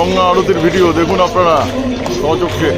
গঙ্গা আরতির ভিডিও দেখুন আপনারা স্বচক্ষে।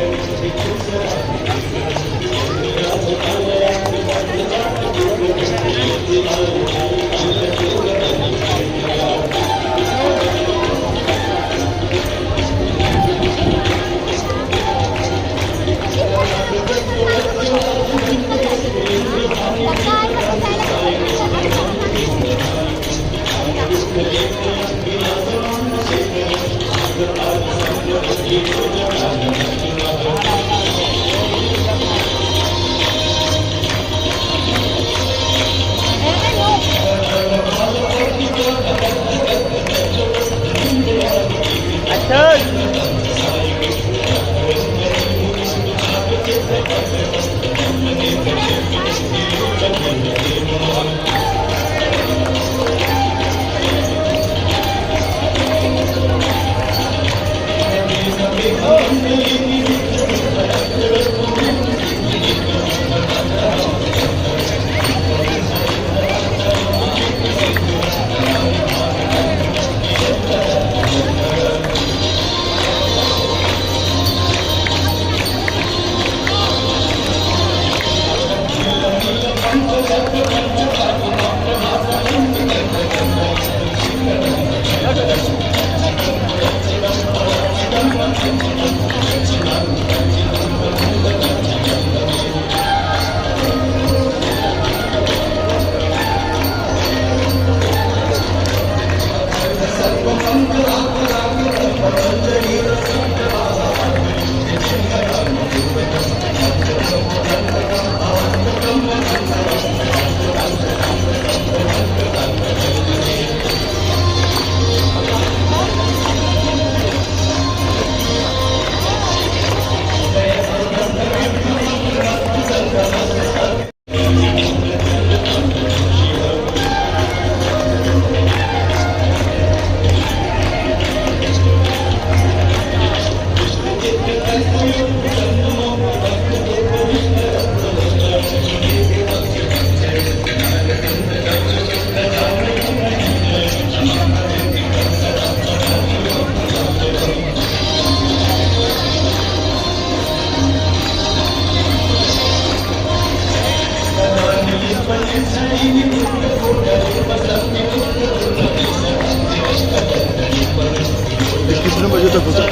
कितने बजे तक होता है?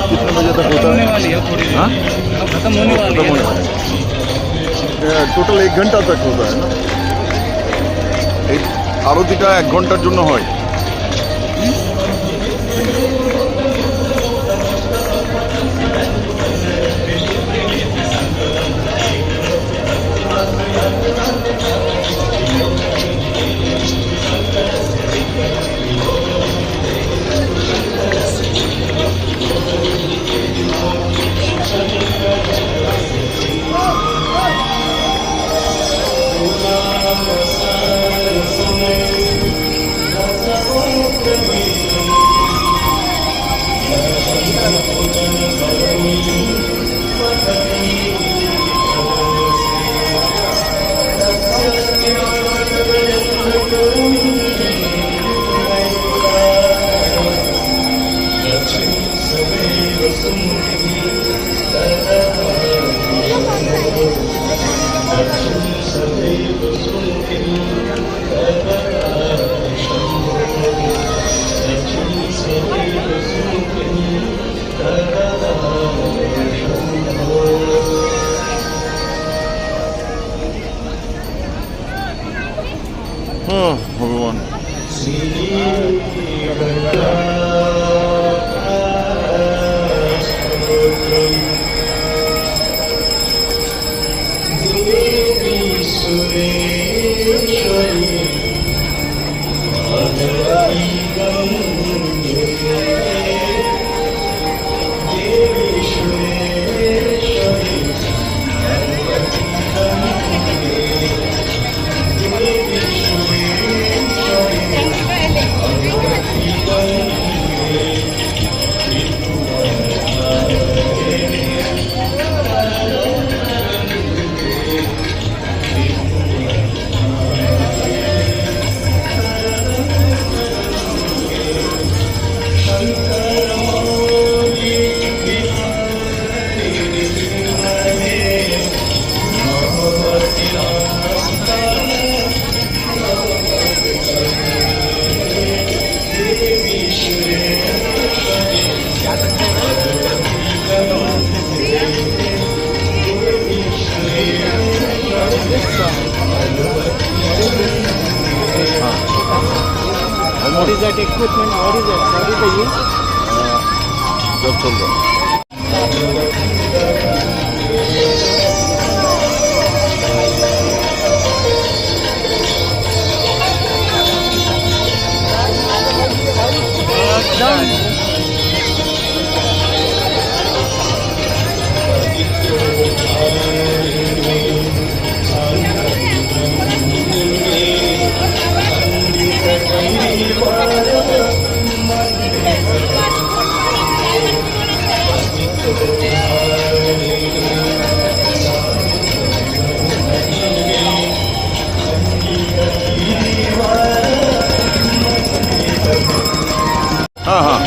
कितने बजे तक होता है? हाँ, खत्म होने वाली है। টোটাল 1 ঘন্টা तक होता है ना? এই আরতিটা 1 ঘন্টার জন্য হয়। ভগবান What is that equipment? What is that? What is the use? जब चल रहा है हाँ हाँ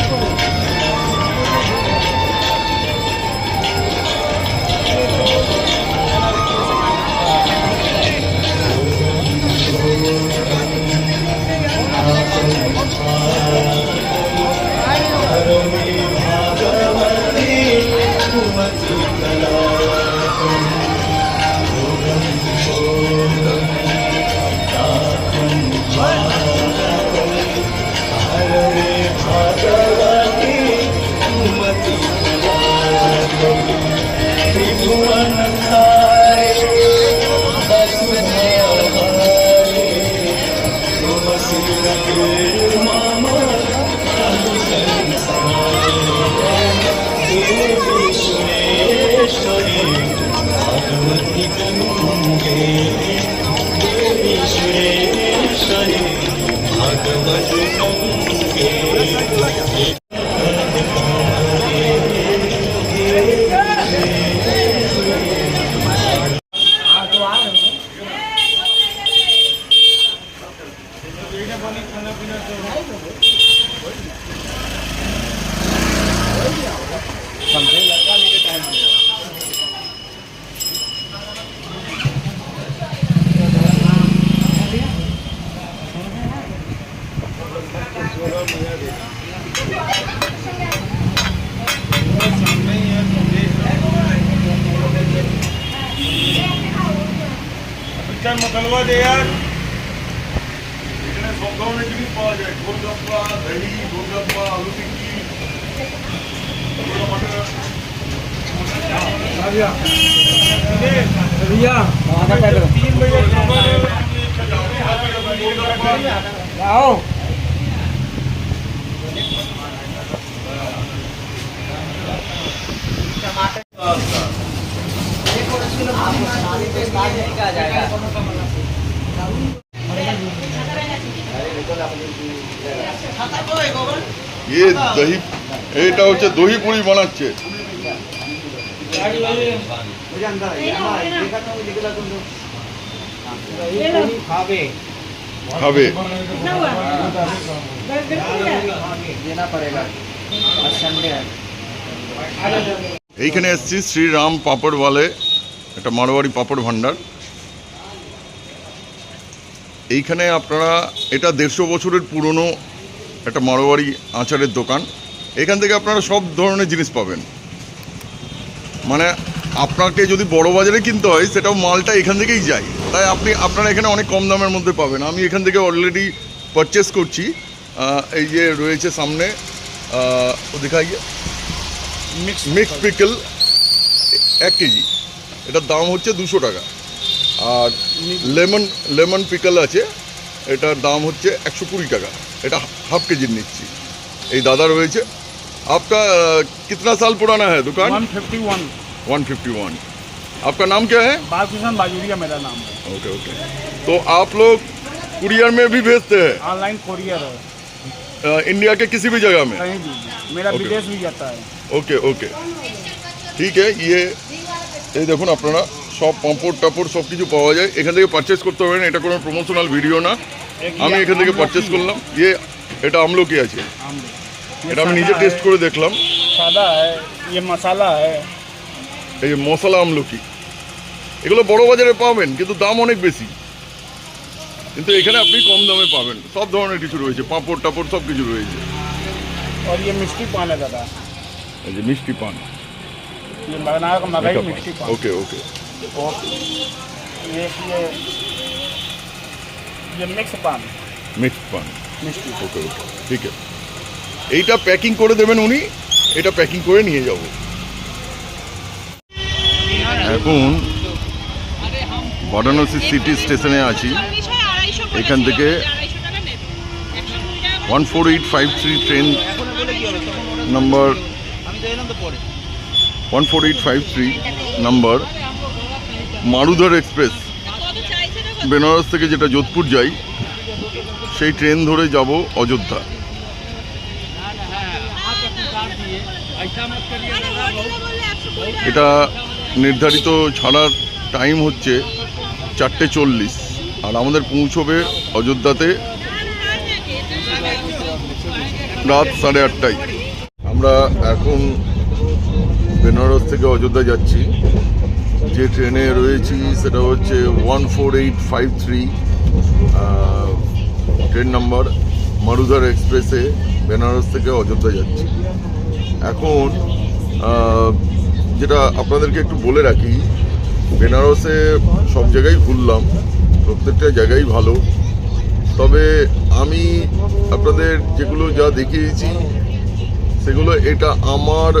मकलवा दे यार इतने सौगाओं में क्यों पाया जाए गोलगप्पा दही गोलगप्पा आलू टिक्की भैया 3 बजे आओ ये दही এটা হচ্ছে দহি পুরি বানাচ্ছে খাবে देना पड़ेगा आज संडे है এইখানে এসেছি শ্রীরাম পাপড়ওয়ালে একটা মারোয়ারি পাপড় ভান্ডার এইখানে আপনারা এটা 150 বছরের পুরনো একটা মারোয়ারি আচারের দোকান এখান থেকে আপনারা সব ধরনের জিনিস পাবেন মানে আপনাকে যদি বড় বাজারে কিনতে হয় সেটাও মালটা এখান থেকেই যায় তাই আপনারা এখানে অনেক কম দামের মধ্যে পাবেন আমি এখান থেকে অলরেডি পারচেস করছি এই যে রয়েছে সামনে দেখাইয়ে মিক্স পিকল 1 কেজি এটার দাম হচ্ছে 200 টাকা আর লেমন পিকল আছে এটার দাম হচ্ছে 120 টাকা এটা हाफ केजी নিচ্ছি এই দাদা রয়েছে आपका कितना साल पुराना है दुकान 151 आपका नाम क्या है बालकृष्ण बाजूरिया मेरा नाम है ओके ओके तो आप लोग कुरियर में भी भेजते हैं ऑनलाइन कोरियर है इंडिया के किसी भी जगह में कहीं भी मेरा Okay. विदेश भी जाता है ओके ओके ঠিক है এই দেখুন আপনারা সব পাঁপড় টাপড় সব কিছু পাওয়া যায় এখান থেকে পারচেস করতে পারেন এটা কোনো প্রমোশনাল ভিডিও না আমি এখান থেকে পারচেস করলাম এটা আমলকি আছে এটা আমি নিজে টেস্ট করে দেখলাম सादा है ये मसाला है এই যে মশলা আমলকি এগুলো বড় বাজারে পাবেন কিন্তু দাম অনেক বেশি কিন্তু এখানে আপনি কম দামে পাবেন সব ধরনের কিছু রয়েছে পাঁপড় টাপড় সব কিছু রয়েছে और ये मिष्टी पान है दादा এই যে মিষ্টি পান ये बनाया का मगई मिष्टी पान ओके ओके और ये मिक्स पान मिक्स पान मिष्टी ওকে ওকে ঠিক আছে, এইটা প্যাকিং করে দেবেন উনি, এটা প্যাকিং করে নিয়ে যাব। এখন বারাণসী সিটি স্টেশনে আছি। এখান থেকে 14853 train number 14853 number Marudhar express Benaras থেকে যেটা যোধপুর যাই, সেই ট্রেন ধরে যাব অযোধ্যা। এটা নির্ধারিত ছাড়ার টাইম হচ্ছে 4:40, আর আমাদের পৌঁছবে অযোধ্যাতে রাত 8:30টায়। আমরা এখন বেনারস থেকে অযোধ্যা যাচ্ছি। যে ট্রেনে রয়েছি সেটা হচ্ছে 14853 ট্রেন নাম্বার মারুধর এক্সপ্রেসে বেনারস থেকে অযোধ্যা যাচ্ছি। এখন যেটা আপনাদেরকে একটু বলে রাখি, বেনারসে সব জায়গায় ঘুরলাম, প্রত্যেকটা জায়গায় ভালো, তবে আমি আপনাদের যেগুলো যা দেখিয়েছি সেগুলো এটা আমার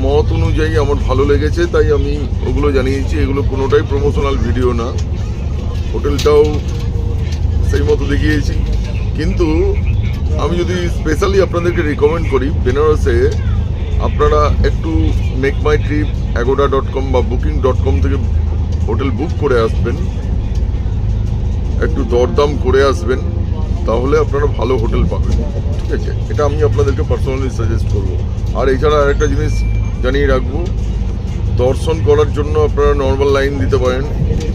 মত অনুযায়ী আমার ভালো লেগেছে, তাই আমি ওগুলো জানিয়েছি। এগুলো কোনোটাই প্রমোশনাল ভিডিও না। হোটেলটাও সেই মতো দেখিয়েছি, কিন্তু আমি যদি স্পেশালি আপনাদেরকে রিকমেন্ড করি, বেনারসে আপনারা একটু মেক মাই ট্রিপ agoda.com বা booking.com থেকে হোটেল বুক করে আসবেন, একটু দরদাম করে আসবেন, তাহলে আপনারা ভালো হোটেল পাবেন। ঠিক আছে, এটা আমি আপনাদেরকে পার্সোনালি সাজেস্ট করবো। আর এছাড়া আরেকটা জিনিস জানিয়ে রাখবো, দর্শন করার জন্য আপনারা নর্মাল লাইন দিতে পারেন।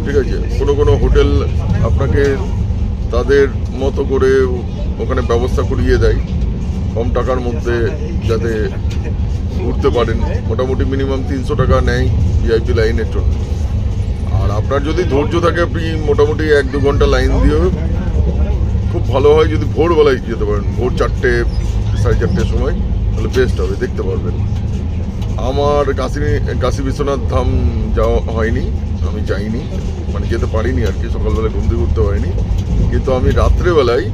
ঠিক আছে, কোনো কোনো হোটেল আপনাকে তাদের মতো করে ওখানে ব্যবস্থা করিয়ে দেয় কম টাকার মধ্যে, যাতে ঘুরতে পারেন। মোটামুটি মিনিমাম 300 টাকা নেয় ভিআইপি লাইনের জন্য। আর আপনার যদি ধৈর্য থাকে, আপনি মোটামুটি 1-2 ঘন্টা লাইন দিয়েও খুব ভালো হয় যদি ভোরবেলায় যেতে পারেন, ভোর 4টে 4:30 সময়, তাহলে বেস্ট হবে, দেখতে পারবেন। আমার কাশী বিশ্বনাথ ধাম যাওয়া হয়নি, আমি যাইনি, মানে যেতে পারিনি আর কি, সকালবেলায় ঘুম থেকে উঠতে পারিনি। কিন্তু আমি রাত্রেবেলায়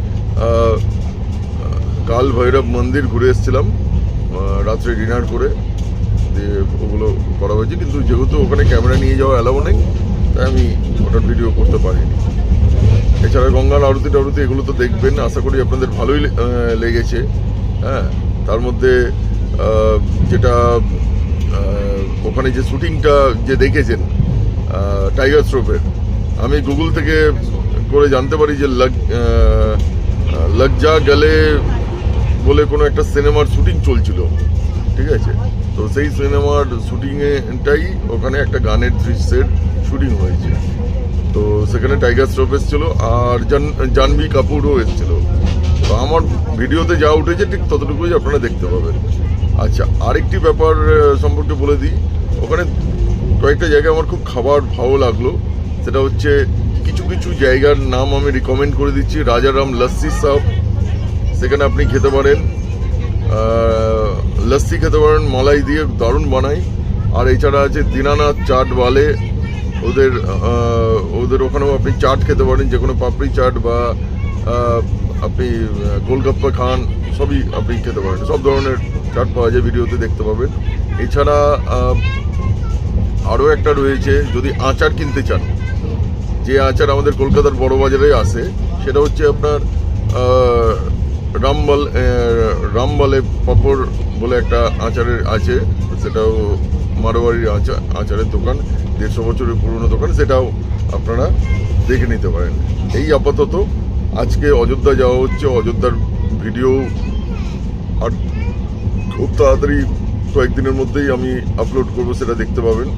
কাল ভৈরব মন্দির ঘুরে এসেছিলাম, রাত্রে ডিনার করে দিয়ে ওগুলো করা হয়েছে। কিন্তু যেহেতু ওখানে ক্যামেরা নিয়ে যাওয়া অ্যালাউ নেই, তাই আমি ওটার ভিডিও করতে পারিনি। এছাড়া গঙ্গার আরতি টারতি এগুলো তো দেখবেন, আশা করি আপনাদের ভালোই লেগেছে। হ্যাঁ, তার মধ্যে যেটা ওখানে যে শুটিংটা যে দেখেছেন টাইগার শ্রফের, আমি গুগল থেকে করে জানতে পারি যে লগ যা গলে বলে কোনো একটা সিনেমার শুটিং চলছিল। ঠিক আছে, তো সেই সিনেমার শুটিংটাই ওখানে একটা গানের দৃশ্যের শুটিং হয়েছে। তো সেখানে টাইগার শ্রফ এসেছিল, আর জাহ্নবী কাপুরও এসেছিল। তো আমার ভিডিওতে যা উঠেছে ঠিক ততটুকুই আপনারা দেখতে পাবেন। আচ্ছা, আরেকটি ব্যাপার সম্পর্কে বলে দিই, ওখানে কয়েকটা জায়গায় আমার খুব খাবার ভালো লাগলো। সেটা হচ্ছে কিছু কিছু জায়গার নাম আমি রিকমেন্ড করে দিচ্ছি। রাজারাম লস্যি শপ, সেখানে আপনি খেতে পারেন, লস্যি খেতে পারেন, মালাই দিয়ে দারুণ বানায়। আর এছাড়া আছে দীনানাথ চাটওয়ালে, ওদের ওখানেও আপনি চাট খেতে পারেন, যে কোনো পাপড়ি চাট বা আপনি গোলগাপ্পা খান, সবই আপনি খেতে পারেন। সব ধরনের চাট পাওয়া যায়, ভিডিওতে দেখতে পাবেন। এছাড়া আরও একটা রয়েছে, যদি আচার কিনতে চান, যে আচার আমাদের কলকাতার বড় বাজারে আসে, সেটা হচ্ছে আপনার রামবলে পাপড় বলে একটা আচারের আছে, সেটাও মারোয়ারির আচারের দোকান, 150 বছরের পুরনো দোকান, সেটাও আপনারা দেখে নিতে পারেন। এই আপাতত আজকে অযোধ্যা যাওয়া হচ্ছে, অযোধ্যার ভিডিও আর খুব তাড়াতাড়ি কয়েকদিনের মধ্যেই আমি আপলোড করব, সেটা দেখতে পাবেন।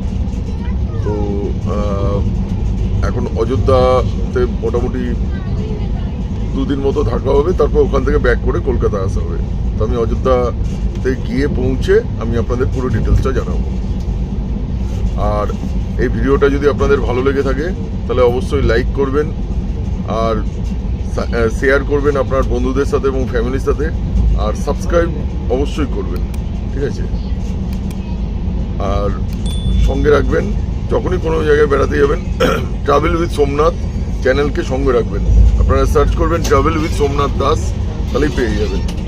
তো এখন অযোধ্যাতে মোটামুটি 2 দিন মতো থাকা হবে, তারপর ওখান থেকে ব্যাক করে কলকাতা আসা হবে। তো আমি অযোধ্যাতে গিয়ে পৌঁছে আমি আপনাদের পুরো ডিটেলসটা জানাবো। আর এই ভিডিওটা যদি আপনাদের ভালো লেগে থাকে, তাহলে অবশ্যই লাইক করবেন আর শেয়ার করবেন আপনার বন্ধুদের সাথে এবং ফ্যামিলির সাথে, আর সাবস্ক্রাইব অবশ্যই করবেন। ঠিক আছে, আর সঙ্গে রাখবেন যখনই কোনো জায়গায় বেড়াতে যাবেন, ট্রাভেল উইথ সোমনাথ চ্যানেলকে সঙ্গে রাখবেন। আপনারা সার্চ করবেন ট্রাভেল উইথ সোমনাথ দাস, তাহলেই পেয়ে যাবেন।